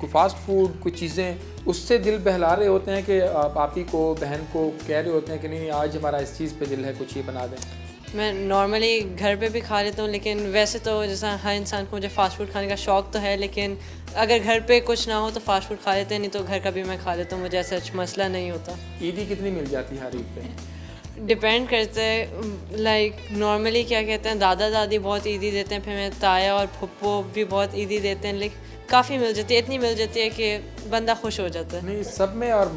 फास्ट फूड कुछ चीज़ें उससे दिल बहला रहे होते हैं कि पापी को बहन को कह रहे होते हैं कि नहीं आज हमारा इस चीज़ पे दिल है, कुछ ये बना दें? मैं नॉर्मली घर पे भी खा लेता हूँ, लेकिन वैसे तो जैसा हर इंसान को मुझे फ़ास्ट फूड खाने का शौक़ तो है, लेकिन अगर घर पे कुछ ना हो तो फ़ास्ट फूड खा लेते हैं, नहीं तो घर का भी मैं खा लेता हूँ, मुझे ऐसा मसला नहीं होता। ईदी कितनी मिल जाती है हर ईद पे? डिपेंड करते हैं, लाइक नॉर्मली क्या कहते हैं, दादा दादी बहुत ईदी देते हैं, फिर मेरे ताया और फुप्पो भी बहुत ईदी देते हैं, लेकिन काफ़ी मिल जाती है, इतनी मिल जाती है कि बंदा खुश हो जाता है। नहीं सब में, और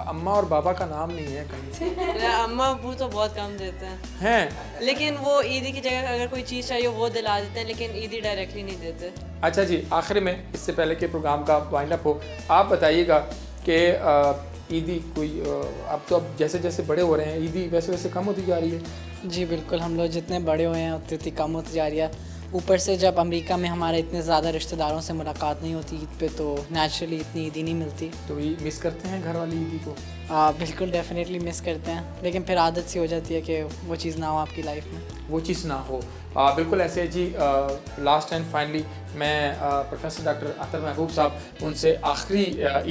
अम्मा और बाबा का नाम नहीं है कहीं? अम्मा अबू तो बहुत कम देते हैं, लेकिन वो ईदी की जगह अगर कोई चीज़ चाहिए वो दिला देते हैं, लेकिन ईदी डायरेक्टली नहीं देते। अच्छा जी, आखिर में इससे पहले कि प्रोग्राम का वाइंड अप हो, आप बताइएगा कि ईदी कोई अब तो अब जैसे जैसे बड़े हो रहे हैं ईदी वैसे वैसे कम होती जा रही है? जी बिल्कुल, हम लोग जितने बड़े हुए हैं उतनी कम होती जा रही है। ऊपर से जब अमेरिका में हमारे इतने ज़्यादा रिश्तेदारों से मुलाकात नहीं होती ईद पे, तो नेचुरली इतनी ईदी नहीं मिलती। तो ये मिस करते हैं घर वाली ईदी को? बिल्कुल डेफिनेटली मिस करते हैं, लेकिन फिर आदत सी हो जाती है कि वो चीज़ ना हो आपकी लाइफ में, वो चीज़ ना हो। बिल्कुल ऐसे जी। लास्ट एंड फाइनली मैं प्रोफेसर डॉक्टर अतर महबूब साहब, उनसे आखिरी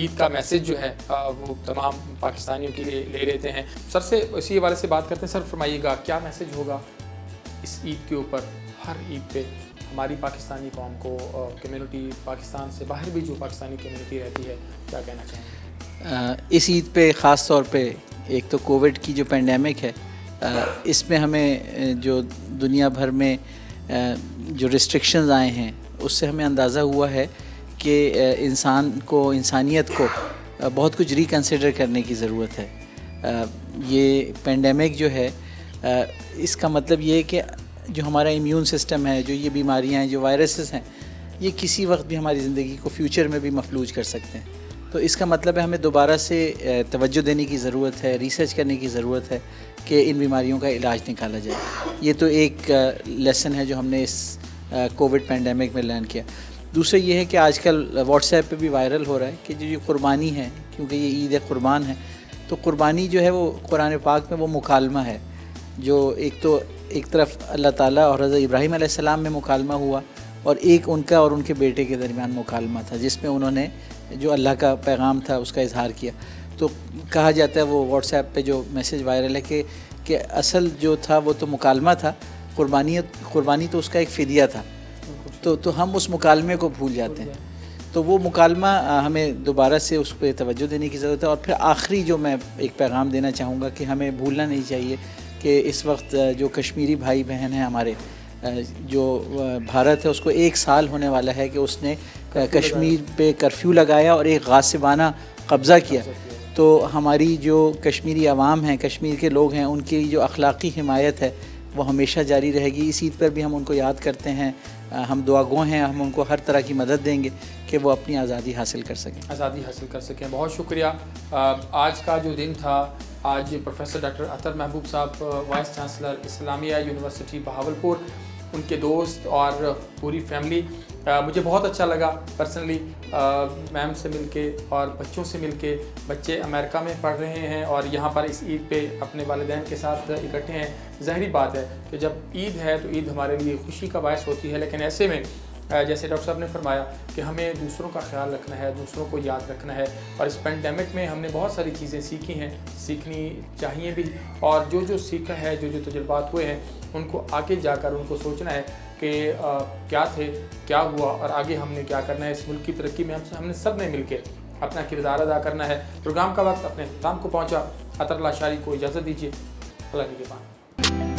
ईद का मैसेज जो है वो तमाम पाकिस्तानियों के लिए ले लेते हैं। सर से इसी हवाले से बात करते हैं। सर फरमाइएगा क्या मैसेज होगा इस ईद के ऊपर, हर ईद पे हमारी पाकिस्तानी कौम को, कम्युनिटी पाकिस्तान से बाहर भी जो पाकिस्तानी कम्युनिटी रहती है, क्या कहना चाहेंगे? इस ईद पे ख़ास तौर पे एक तो कोविड की जो पेंडेमिक है, इसमें हमें जो दुनिया भर में जो रिस्ट्रिक्शंस आए हैं उससे हमें अंदाज़ा हुआ है कि इंसान को, इंसानियत को बहुत कुछ रिकंसिडर करने की ज़रूरत है। ये पेंडेमिक जो है इसका मतलब ये है कि जो हमारा इम्यून सिस्टम है, जो ये बीमारियां हैं, जो वायरसेस हैं, ये किसी वक्त भी हमारी ज़िंदगी को फ्यूचर में भी मफलूज कर सकते हैं। तो इसका मतलब है हमें दोबारा से तवज्जो देने की ज़रूरत है, रिसर्च करने की ज़रूरत है कि इन बीमारियों का इलाज निकाला जाए। ये तो एक लेसन है जो हमने इस कोविड पेंडेमिक में लर्न किया। दूसरा ये है कि आजकल व्हाट्सएप पे भी वायरल हो रहा है कि जो कुर्बानी है, क्योंकि ये ईद कुर्बान है, तो कुर्बानी जो है वो कुरान पाक में वो मुकालमा है, जो एक तरफ अल्लाह ताला और हज़रत इब्राहीम अलैहिस्सलाम में मुकालमा हुआ, और एक उनका और उनके बेटे के दरमियान मुकालमा था, जिसमें उन्होंने जो अल्लाह का पैगाम था उसका इजहार किया। तो कहा जाता है वो व्हाट्सएप पे जो मैसेज वायरल है कि असल जो था वो तो मुकालमा था, कुर्बानी तो उसका एक फ़िदिया था। तो हम उस मुकालमे को भूल जाते हैं। तो वो मुकालमा हमें दोबारा से उस पर तवज्जो देने की ज़रूरत है। और फिर आखिरी जो मैं एक पैगाम देना चाहूँगा कि हमें भूलना नहीं चाहिए कि इस वक्त जो कश्मीरी भाई बहन हैं हमारे, जो भारत है उसको 1 साल होने वाला है कि उसने कश्मीर पे कर्फ्यू लगाया और एक गासिबाना कब्ज़ा किया। तो हमारी जो कश्मीरी आवाम है, कश्मीर के लोग हैं, उनकी जो अखलाक़ी हिमायत है वो हमेशा जारी रहेगी। इस ईद पर भी हम उनको याद करते हैं, हम दुआगो हैं, हम उनको हर तरह की मदद देंगे कि वो अपनी आज़ादी हासिल कर सकें। बहुत शुक्रिया। आज का जो दिन था, आज प्रोफेसर डॉक्टर अतर महबूब साहब, vice chancellor Islamia University Bahawalpur, उनके दोस्त और पूरी फैमिली। मुझे बहुत अच्छा लगा पर्सनली मैम से मिलके और बच्चों से मिलके। बच्चे अमेरिका में पढ़ रहे हैं और यहाँ पर इस ईद पे अपने वालिदैन के साथ इकट्ठे हैं। ज़ाहिरी बात है कि जब ईद है तो ईद हमारे लिए खुशी का बायस होती है, लेकिन ऐसे में जैसे डॉक्टर साहब ने फरमाया कि हमें दूसरों का ख्याल रखना है, दूसरों को याद रखना है। और इस पेंडेमिक में हमने बहुत सारी चीज़ें सीखी हैं, सीखनी चाहिए भी, और जो सीखा है, जो तजुर्बात हुए हैं, उनको आगे जाकर उनको सोचना है कि क्या थे, क्या हुआ और आगे हमने क्या करना है। इस मुल्क की तरक्की में हमने सब ने मिल के अपना किरदार अदा करना है। प्रोग्राम का वक्त अपने अख्ताम को पहुँचा। अतर लाशारी को इजाज़त दीजिए। अल्लाह के बाद।